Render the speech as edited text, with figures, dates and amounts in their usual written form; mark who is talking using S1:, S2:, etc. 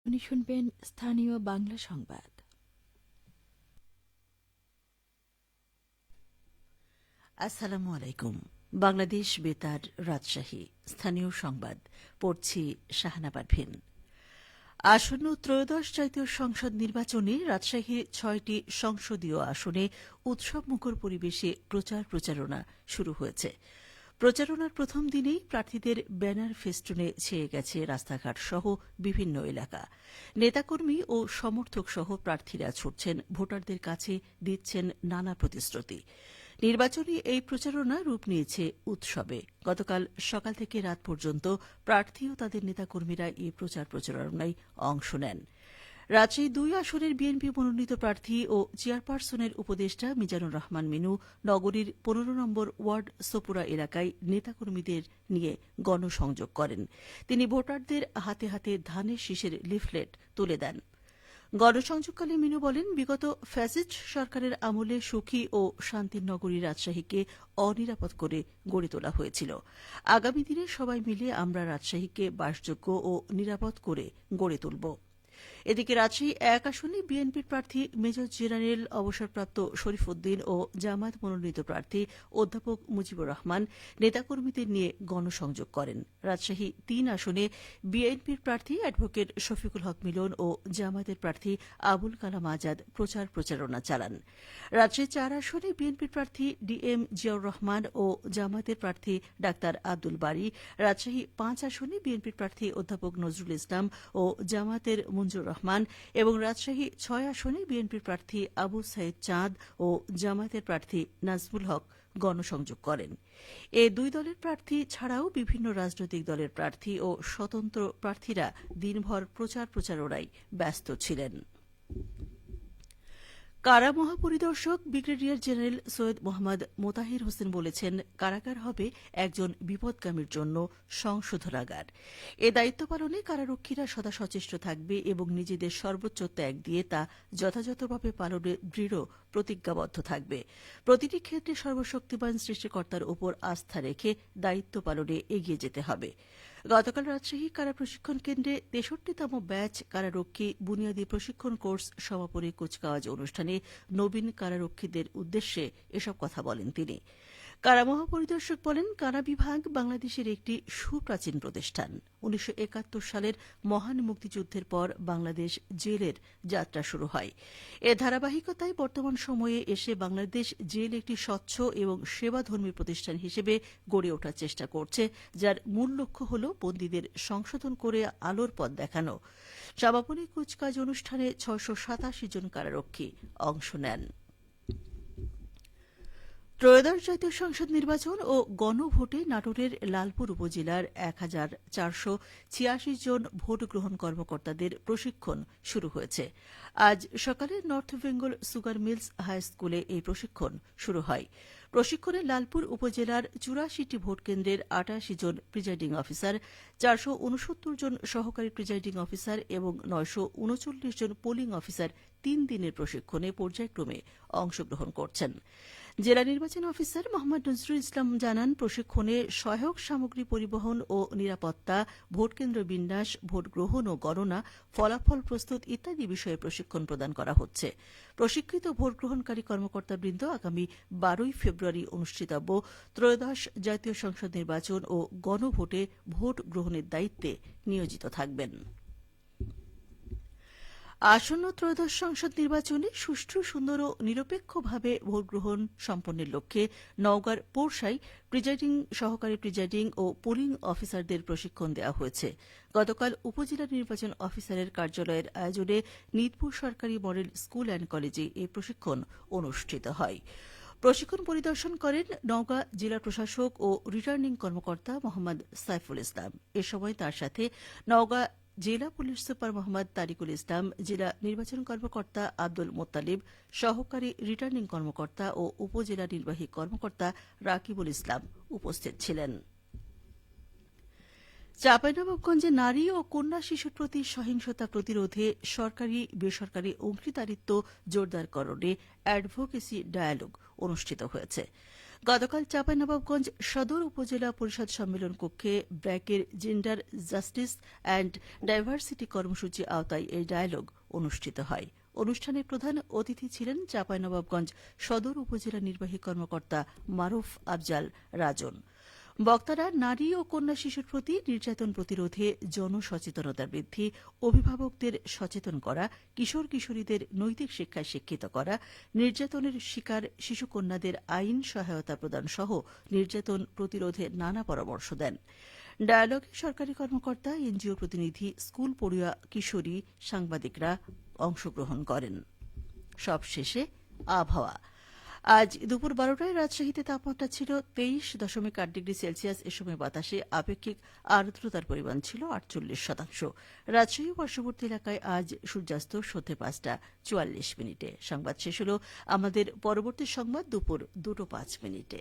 S1: উনি শুনবেন স্থানীয় বাংলা সংবাদ।
S2: আসসালামু আলাইকুম। বাংলাদেশ বেতার রাজশাহী স্থানীয় সংবাদ পড়ছি শাহানা পারভীন। আসন্ন ত্রয়োদশ জাতীয় সংসদ নির্বাচনে রাজশাহীর ৬টি সংসদীয় আসনে উৎসবমুখর পরিবেশে প্রচারণা শুরু হয়েছে। প্রচারণার প্রথম দিনেই প্রার্থীদের ব্যানার ফেস্টুনে ছেয়ে গেছে রাস্তাঘাট সহ বিভিন্ন এলাকা। নেতাকর্মী ও সমর্থক সহ প্রার্থীরা ছুটছেন ভোটারদের কাছে, দিচ্ছেন নানা প্রতিশ্রুতি। নির্বাচনী এই প্রচারণা রূপ নিয়েছে উৎসবে। গতকাল সকাল থেকে রাত পর্যন্ত প্রার্থী ও তাদের নেতাকর্মীরা এই প্রচারণায় অংশ নেন। রাজশাহী ২ আসনের বিএনপি মনোনীত প্রার্থী ও চেয়ারপারসনের উপদেষ্টা মিজানুর রহমান মিনু নগরীর ১৫ নম্বর ওয়ার্ড সোপুরা এলাকায় নেতাকর্মীদের নিয়ে গণসংযোগ করেন। তিনি ভোটারদের হাতে হাতে ধানের শীষের লিফলেট তুলে দেন। গণসংযোগকালে মিনু বলেন, বিগত ফ্যাসিস্ট সরকারের আমলে সুখী ও শান্তির নগরী রাজশাহীকে অনিরাপদ করে গড়ে তোলা হয়েছিল। আগামী দিনে সবাই মিলে আমরা রাজশাহীকে বাসযোগ্য ও নিরাপদ করে গড়ে তুলব। এদিকে রাজশাহী ১ আসনে বিএনপির প্রার্থী মেজর জেনারেল অবসরপ্রাপ্ত শরীফ উদ্দিন ও জামায়াত মনোনীত প্রার্থী অধ্যাপক মুজিবুর রহমান নেতাকর্মীদের নিয়ে গণসংযোগ করেন। রাজশাহী ৩ আসনে বিএনপির প্রার্থী অ্যাডভোকেট শফিকুল হক মিলন ও জামায়াতের প্রার্থী আবুল কালাম আজাদ প্রচারণা চালান। রাজশাহী ৪ আসনে বিএনপির প্রার্থী ডিএম জিয়াউর রহমান ও জামায়াতের প্রার্থী ডাক্তার আব্দুল বারী, রাজশাহী ৫ আসনে বিএনপির প্রার্থী অধ্যাপক নজরুল ইসলাম ও জামায়াতের মঞ্জুর রহমান এবং রাজশাহী ৬ আসনে বিএনপির প্রার্থী আবু সাইদ চাঁদ ও জামায়াতের প্রার্থী নাজমুল হক গণসংযোগ করেন। এ দুই দলের প্রার্থী ছাড়াও বিভিন্ন রাজনৈতিক দলের প্রার্থী ও স্বতন্ত্র প্রার্থীরা দিনভর প্রচারণায় ব্যস্ত ছিলেন। কারা মহাপরিদর্শক ব্রিগেডিয়ার জেনারেল সৈয়দ মোহাম্মদ মোতাহির হোসেন বলেছেন, কারাগার হবে একজন বিপদগামীর জন্য সংশোধনাগার। এ দায়িত্ব পালনে কারারক্ষীরা সদা সচেষ্ট থাকবে এবং নিজেদের সর্বোচ্চ ত্যাগ দিয়ে তা যথাযথভাবে পালনে দৃঢ় প্রতিজ্ঞাবদ্ধ থাকবে। প্রতিটি ক্ষেত্রে সর্বশক্তিমান সৃষ্টিকর্তার উপর আস্থা রেখে দায়িত্ব পালনে এগিয়ে যেতে হবে। গতকাল রাজশাহী কারা প্রশিক্ষণ কেন্দ্রে ৬৩তম ব্যাচ কারারক্ষী বুনিয়াদী প্রশিক্ষণ কোর্স সমাপনী কুচকাওয়াজ অনুষ্ঠানে নবীন কারারক্ষীদের উদ্দেশ্যে এসব কথা বলেন তিনি। কারা মহাপরিদর্শক বলেন, কারা বিভাগ বাংলাদেশের একটি সুপ্রাচীন প্রতিষ্ঠান। ১৯৭১ সালের মহান মুক্তিযুদ্ধের পর বাংলাদেশ জেলের যাত্রা শুরু হয়। এ ধারাবাহিকতায় বর্তমান সময়ে এসে বাংলাদেশ জেল একটি স্বচ্ছ এবং সেবাধর্মী প্রতিষ্ঠান হিসেবে গড়ে ওঠার চেষ্টা করছে, যার মূল লক্ষ্য হল বন্দীদের সংশোধন করে আলোর পথ দেখানো। সমাপনী কুচকাওয়াজ অনুষ্ঠানে ৬৮৭ জন কারারক্ষী অংশ নেন। ত্রয়োদশ জাতীয় সংসদ নির্বাচন ও গণভোটে নাটোরের লালপুর উপজেলার ১,৪৮৬ জন ভোট গ্রহণ কর্মকর্তাদের প্রশিক্ষণ শুরু হয়েছে। আজ সকালে North Bengal sugar mills high স্কুলে এই প্রশিক্ষণ শুরু হয়। প্রশিক্ষণে লালপুর উপজেলার ৮৪টি ভোটকেন্দ্রের ৮৮ জন প্রিজাইডিং অফিসার, ৪৬৯ জন সহকারী প্রিজাইডিং অফিসার এবং ৯৩৯ জন পোলিং অফিসার ৩ দিনের প্রশিক্ষণে পর্যায়ক্রমে অংশগ্রহণ করছেন। জেলা নির্বাচন অফিসার মোহাম্মদ নজরুল ইসলাম জানান, প্রশিক্ষণে সহায়ক সামগ্রী পরিবহন ও নিরাপত্তা, ভোটকেন্দ্র বিন্যাস, ভোট গ্রহণ ও গণনা, ফলাফল প্রস্তুত ইত্যাদি বিষয়ে প্রশিক্ষণ প্রদান করা হচ্ছে। প্রশিক্ষিত ভোট গ্রহণকারী কর্মকর্তাবৃন্দ আগামী ১২ ফেব্রুয়ারি অনুষ্ঠিতব্য ত্রয়োদশ জাতীয় সংসদ নির্বাচন ও গণভোটে ভোট গ্রহণের দায়িত্বে নিয়োজিত থাকবেন। আসন্ন ত্রয়োদশ সংসদ নির্বাচনে সুষ্ঠু, সুন্দর ও নিরপেক্ষভাবে ভোটগ্রহণ সম্পন্নের লক্ষ্যে নওগাঁর পোরশায় প্রিজাইডিং, সহকারী প্রিজাইডিং ও পোলিং অফিসারদের প্রশিক্ষণ দেওয়া হয়েছে। গতকাল উপজেলা নির্বাচন অফিসারের কার্যালয়ের আয়োজনে নিদপুর সরকারি মডেল স্কুল অ্যান্ড কলেজে এই প্রশিক্ষণ অনুষ্ঠিত হয়। প্রশিক্ষণ পরিদর্শন করেন নওগাঁ জেলা প্রশাসক ও রিটার্নিং কর্মকর্তা মোহাম্মদ সাইফুল ইসলাম। এ সময় তার সাথে নওগাঁ জেলা পুলিশ সুপার মোহাম্মদ তারিকুল ইসলাম, জেলা নির্বাচন কর্মকর্তা আব্দুল মোত্তালিব, সহকারী রিটার্নিং কর্মকর্তা ও উপজেলা নির্বাহী কর্মকর্তা রাকিবুল ইসলাম উপস্থিত ছিলেন। চাঁপাইনবাবগঞ্জে নারী ও কন্যা শিশুর প্রতি সহিংসতা প্রতিরোধে সরকারি বেসরকারি অংশীদারিত্ব জোরদারকরণে অ্যাডভোকেসি ডায়ালগ অনুষ্ঠিত হয়েছে। গতকাল চাঁপাইনবাবগঞ্জ সদর উপজেলা পরিষদ সম্মেলন কক্ষে ব্র্যাকের জেন্ডার জাস্টিস অ্যান্ড ডাইভার্সিটি কর্মসূচি আওতায় এই ডায়ালগ অনুষ্ঠিত হয়। অনুষ্ঠানে প্রধান অতিথি ছিলেন চাঁপাইনবাবগঞ্জ সদর উপজেলা নির্বাহী কর্মকর্তা মারুফ আফজাল রাজন। বক্তারা নারী ও কন্যা শিশুর প্রতি নির্যাতন প্রতিরোধে জনসচেতনতা বৃদ্ধি, অভিভাবকদের সচেতন করা, কিশোর কিশোরীদের নৈতিক শিক্ষায় শিক্ষিত করা, নির্যাতনের শিকার শিশুকন্যাদের আইন সহায়তা প্রদান সহ নির্যাতন প্রতিরোধে নানা পরামর্শ দেন। ডায়ালগে সরকারি কর্মকর্তা, এনজিও প্রতিনিধি, স্কুল পড়ুয়া কিশোরী, সাংবাদিকরা অংশগ্রহণ করেন। সবশেষে আবহাওয়া। আজ দুপুর 12টায় রাজশাহীতে তাপমাত্রা ছিল 23.8 ডিগ্রি সেলসিয়াস। এ সময় বাতাসে আপেক্ষিক আর্দ্রতার পরিমাণ ছিল 48%। রাজশাহী পার্শ্ববর্তী এলাকায় আজ সূর্যাস্ত সন্ধে 5:44 মিনিটে। সংবাদ শেষ হল। আমাদের পরবর্তী সংবাদ দুপুর 2:05 মিনিটে।